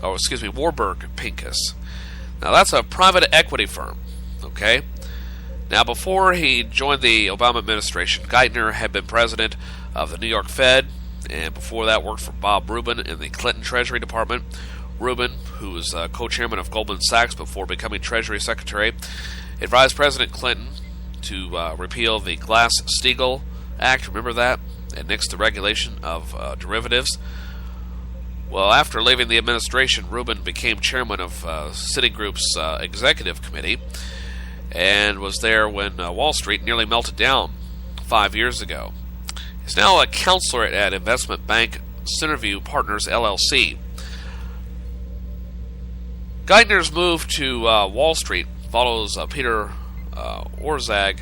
Warburg Pincus. Now that's a private equity firm, okay? Now before he joined the Obama administration, Geithner had been president of the New York Fed, and before that worked for Bob Rubin in the Clinton Treasury Department. Rubin, who was co-chairman of Goldman Sachs before becoming Treasury Secretary, advised President Clinton to repeal the Glass-Steagall Act, remember that, and nix the regulation of derivatives. Well, after leaving the administration, Rubin became chairman of Citigroup's executive committee and was there when Wall Street nearly melted down 5 years ago. He's now a counselor at investment bank Centerview Partners, LLC. Geithner's move to Wall Street follows Peter Orszag,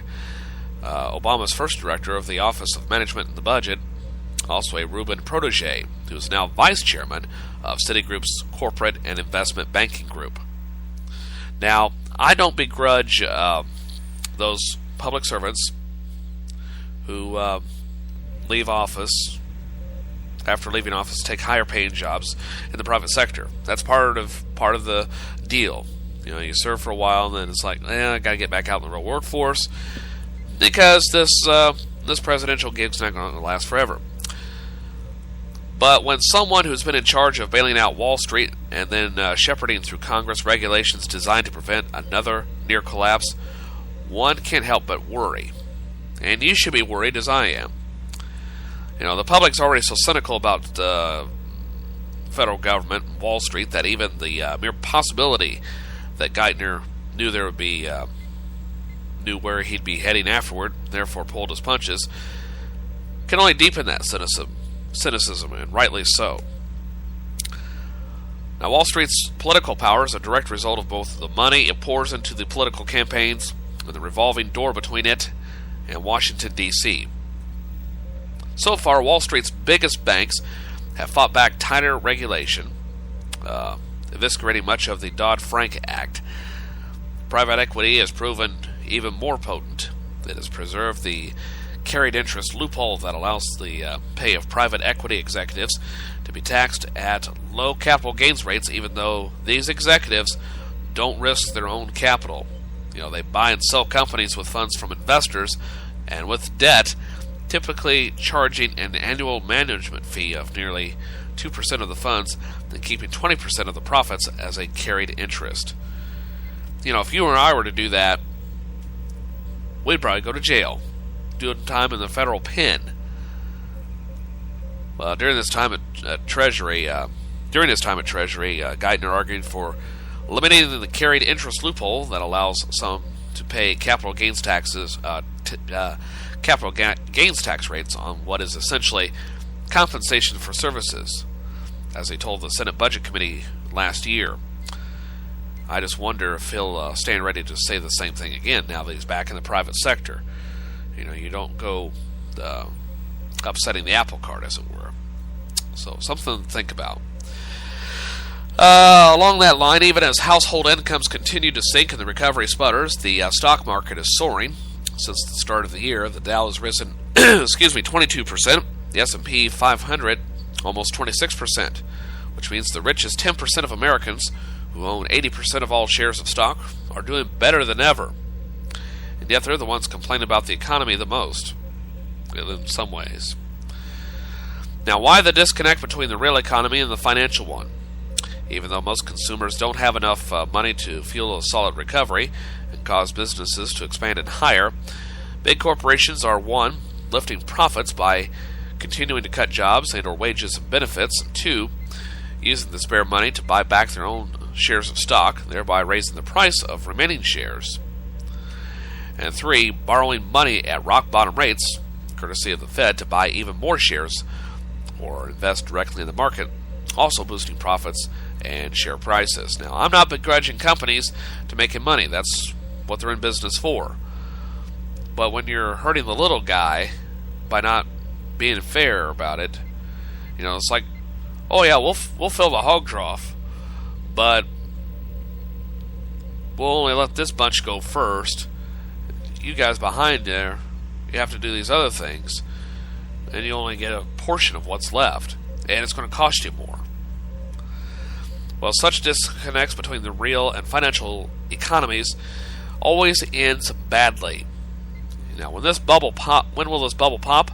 Obama's first director of the Office of Management and the Budget, also a Rubin protege, who is now vice chairman of Citigroup's corporate and investment banking group. Now, I don't begrudge those public servants who leave office, after leaving office, take higher paying jobs in the private sector. That's part of the deal. You know, you serve for a while, and then it's like, I got to get back out in the real workforce because this presidential gig's not going to last forever. But when someone who's been in charge of bailing out Wall Street and then shepherding through Congress regulations designed to prevent another near collapse, one can't help but worry. And you should be worried, as I am. You know, the public's already so cynical about the federal government and Wall Street that even the mere possibility that Geithner knew there would be knew where he'd be heading afterward, therefore pulled his punches, can only deepen that cynicism, and rightly so. Now, Wall Street's political power is a direct result of both the money it pours into the political campaigns and the revolving door between it and Washington, D.C. So far, Wall Street's biggest banks have fought back tighter regulation, eviscerating much of the Dodd-Frank Act. Private equity has proven even more potent. It has preserved the carried interest loophole that allows the pay of private equity executives to be taxed at low capital gains rates, even though these executives don't risk their own capital. You know, they buy and sell companies with funds from investors and with debt, typically charging an annual management fee of nearly 2% of the funds, then keeping 20% of the profits as a carried interest. You know, if you or I were to do that, we'd probably go to jail, doing time in the federal pen. During his time at Treasury, Geithner argued for eliminating the carried interest loophole that allows some to pay capital gains tax rates on what is essentially compensation for services, as he told the Senate Budget Committee last year. I just wonder if he'll stand ready to say the same thing again now that he's back in the private sector. You know, you don't go upsetting the apple cart, as it were. So, something to think about. Along that line, even as household incomes continue to sink and the recovery sputters, the stock market is soaring. Since the start of the year, the Dow has risen 22%, the S&P 500 almost 26%, which means the richest 10% of Americans, who own 80% of all shares of stock, are doing better than ever. And yet they're the ones complaining about the economy the most, in some ways. Now, why the disconnect between the real economy and the financial one? Even though most consumers don't have enough money to fuel a solid recovery and cause businesses to expand and hire, big corporations are, one, lifting profits by continuing to cut jobs and or wages and benefits, and two, using the spare money to buy back their own shares of stock, thereby raising the price of remaining shares. And three, borrowing money at rock-bottom rates, courtesy of the Fed, to buy even more shares or invest directly in the market, also boosting profits and share prices. Now, I'm not begrudging companies to making money. That's what they're in business for. But when you're hurting the little guy by not being fair about it, you know, it's like, oh yeah, we'll fill the hog trough, but we'll only let this bunch go first. You guys behind there, you have to do these other things, and you only get a portion of what's left, and it's going to cost you more. Well, such disconnects between the real and financial economies always ends badly. Now, when will this bubble pop?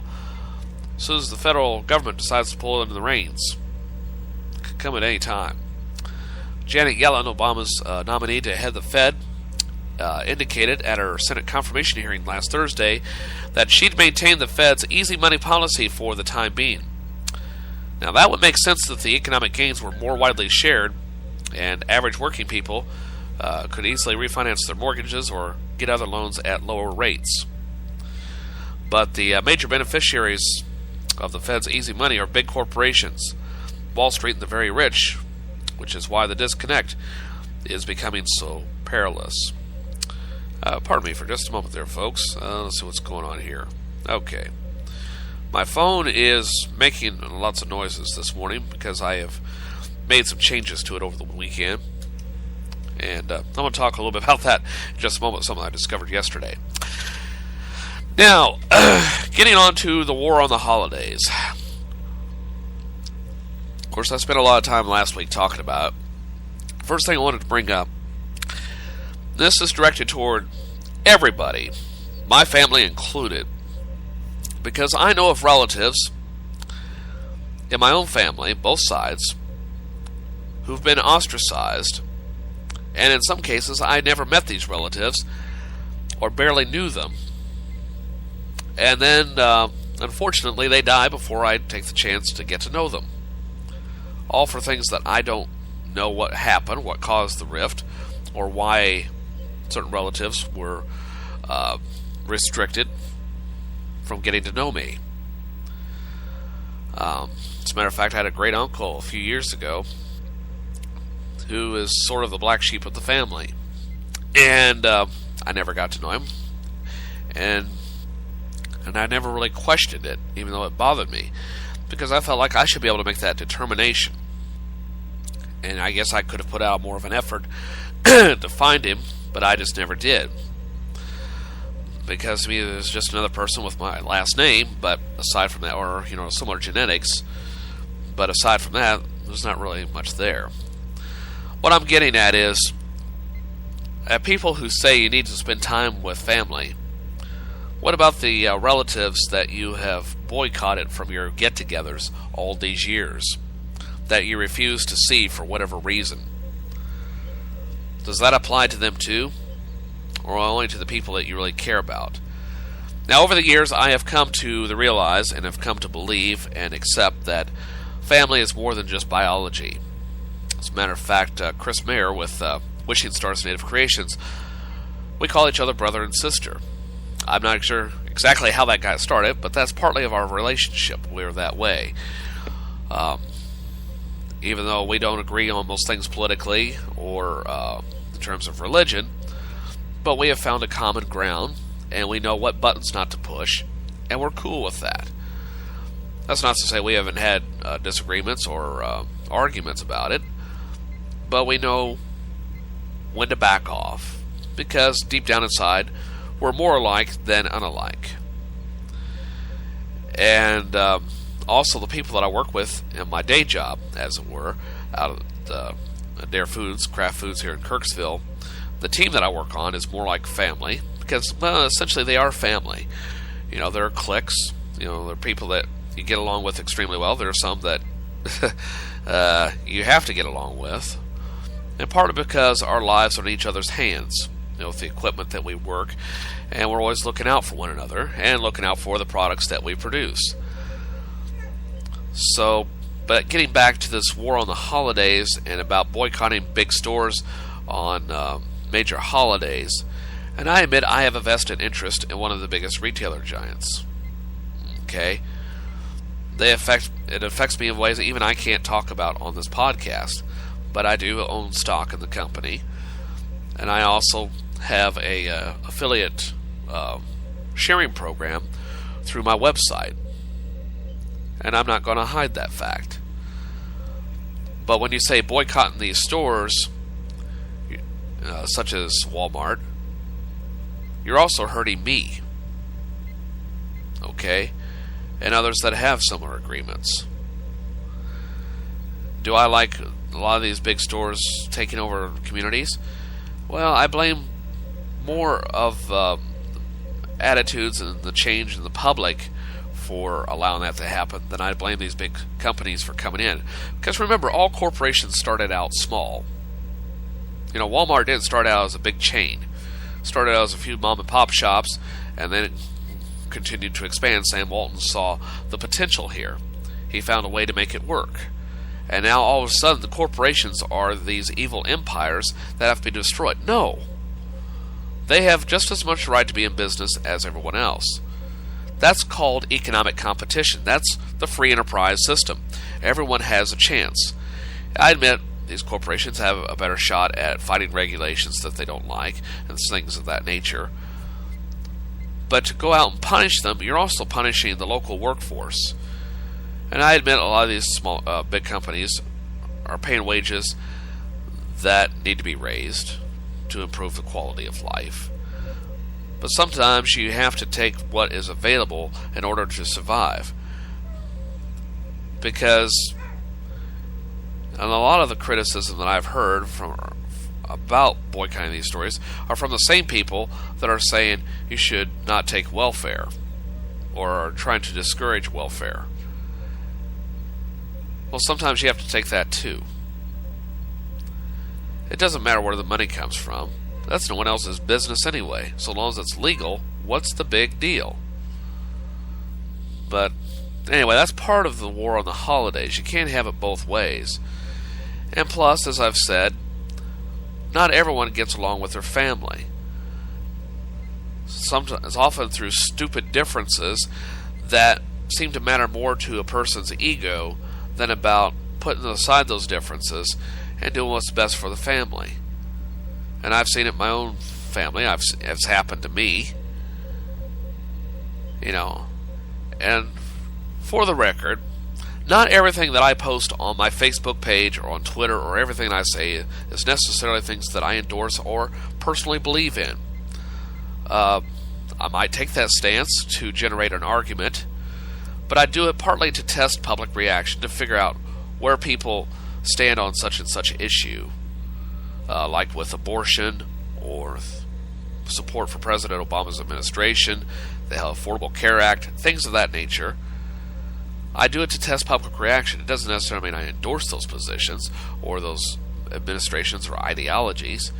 As soon as the federal government decides to pull into the reins. It could come at any time. Janet Yellen, Obama's nominee to head the Fed, indicated at her Senate confirmation hearing last Thursday that she'd maintain the Fed's easy money policy for the time being. Now, that would make sense if the economic gains were more widely shared and average working people could easily refinance their mortgages or get other loans at lower rates. But the major beneficiaries of the Fed's easy money are big corporations, Wall Street, and the very rich, which is why the disconnect is becoming so perilous. Pardon me for just a moment there, folks. Let's see what's going on here. Okay. My phone is making lots of noises this morning because I have made some changes to it over the weekend. And I'm going to talk a little bit about that in just a moment, something I discovered yesterday. Now, getting on to the war on the holidays. Of course, I spent a lot of time last week talking about it. First thing I wanted to bring up, this is directed toward everybody, my family included, because I know of relatives in my own family, both sides, who've been ostracized, and in some cases I never met these relatives or barely knew them. And then, unfortunately, they die before I take the chance to get to know them. All for things that I don't know what happened, what caused the rift, or why certain relatives were restricted from getting to know me. As a matter of fact, I had a great uncle a few years ago who is sort of the black sheep of the family. And I never got to know him. And I never really questioned it, even though it bothered me, because I felt like I should be able to make that determination. And I guess I could have put out more of an effort to find him, but I just never did. Because to me, it was just another person with my last name, but aside from that, or, similar genetics, but aside from that, there's not really much there. What I'm getting at is, at people who say you need to spend time with family, what about the relatives that you have boycotted from your get-togethers all these years, that you refuse to see for whatever reason? Does that apply to them too, or only to the people that you really care about? Now, over the years, I have come to realize and have come to believe and accept that family is more than just biology. As a matter of fact, Chris Mayer with Wishing Stars Native Creations, we call each other brother and sister. I'm not sure exactly how that got started, but that's partly of our relationship. We're that way. Even though we don't agree on most things politically or in terms of religion, but we have found a common ground, and we know what buttons not to push, and we're cool with that. That's not to say we haven't had disagreements or arguments about it, but we know when to back off, because deep down inside, we're more alike than unalike. And also the people that I work with in my day job, as it were, out of Dare Foods, Craft Foods here in Kirksville, the team that I work on is more like family, because, well, essentially they are family. There are cliques, there are people that you get along with extremely well. There are some that you have to get along with, and partly because our lives are in each other's hands, with the equipment that we work, and we're always looking out for one another and looking out for the products that we produce. So, but getting back to this war on the holidays and about boycotting big stores on major holidays, and I admit I have a vested interest in one of the biggest retailer giants. Okay? It affects me in ways that even I can't talk about on this podcast, but I do own stock in the company, and I also have a affiliate sharing program through my website, and I'm not going to hide that fact. But when you say boycotting these stores, such as Walmart, you're also hurting me, okay, and others that have similar agreements. Do I like a lot of these big stores taking over communities? Well, I blame more of attitudes and the change in the public for allowing that to happen than I blame these big companies for coming in. Because remember, all corporations started out small. Walmart didn't start out as a big chain. It started out as a few mom and pop shops, and then it continued to expand. Sam Walton saw the potential here. He found a way to make it work. And now all of a sudden the corporations are these evil empires that have to be destroyed. No. They have just as much right to be in business as everyone else. That's called economic competition. That's the free enterprise system. Everyone has a chance. I admit these corporations have a better shot at fighting regulations that they don't like and things of that nature. But to go out and punish them, you're also punishing the local workforce. And I admit a lot of these big companies are paying wages that need to be raised to improve the quality of life. But sometimes you have to take what is available in order to survive. Because and a lot of the criticism that I've heard about boycotting these stories are from the same people that are saying you should not take welfare or are trying to discourage welfare. Well, sometimes you have to take that too. It doesn't matter where the money comes from. That's no one else's business anyway. So long as it's legal, what's the big deal? But anyway, that's part of the war on the holidays. You can't have it both ways. And plus, as I've said, not everyone gets along with their family. Sometimes, often through stupid differences that seem to matter more to a person's ego than about putting aside those differences and doing what's best for the family. And I've seen it in my own family. It's happened to me. And for the record, not everything that I post on my Facebook page or on Twitter or everything I say is necessarily things that I endorse or personally believe in. I might take that stance to generate an argument, but I do it partly to test public reaction, to figure out where people stand on such and such issue, like with abortion or support for President Obama's administration, the Affordable Care Act, things of that nature. I do it to test public reaction. It doesn't necessarily mean I endorse those positions or those administrations or ideologies.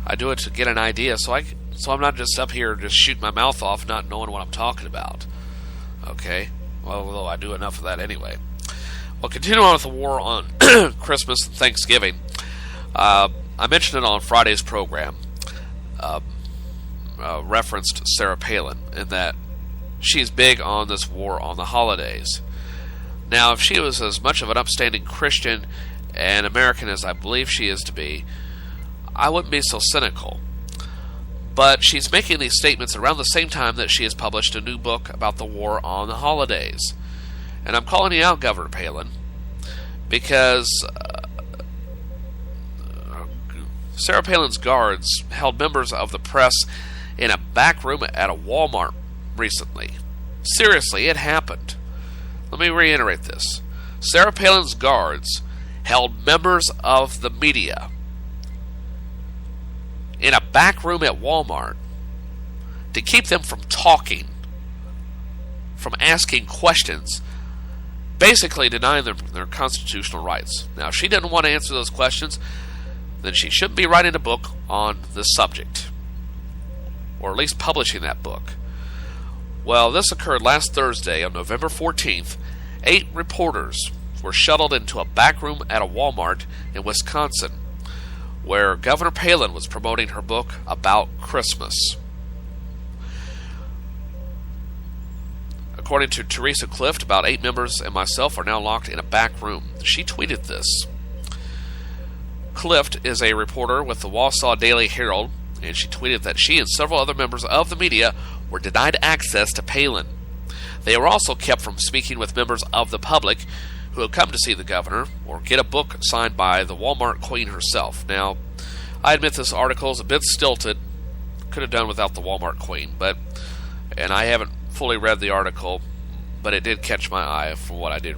I do it to get an idea, so I'm not just up here just shooting my mouth off, not knowing what I'm talking about. Okay? Well, although I do enough of that anyway. Well, continuing on with the war on Christmas and Thanksgiving, I mentioned it on Friday's program. Referenced Sarah Palin in that she's big on this war on the holidays. Now, if she was as much of an upstanding Christian and American as I believe she is to be, I wouldn't be so cynical. But she's making these statements around the same time that she has published a new book about the war on the holidays. And I'm calling you out, Governor Palin, because Sarah Palin's guards held members of the press in a back room at a Walmart recently. Seriously, it happened. Let me reiterate this. Sarah Palin's guards held members of the media in a back room at Walmart to keep them from talking, from asking questions, basically denying them their constitutional rights. Now, if she didn't want to answer those questions, then she shouldn't be writing a book on this subject, or at least publishing that book. Well, this occurred last Thursday on November 14th. 8 reporters were shuttled into a back room at a Walmart in Wisconsin, where Governor Palin was promoting her book about Christmas. According to Teresa Clift, about 8 members and myself are now locked in a back room. She tweeted this. Clift is a reporter with the Wausau Daily Herald, and she tweeted that she and several other members of the media were denied access to Palin. They were also kept from speaking with members of the public who had come to see the governor or get a book signed by the Walmart queen herself. Now, I admit this article is a bit stilted. Could have done without the Walmart queen, and I haven't fully read the article but it did catch my eye for what I did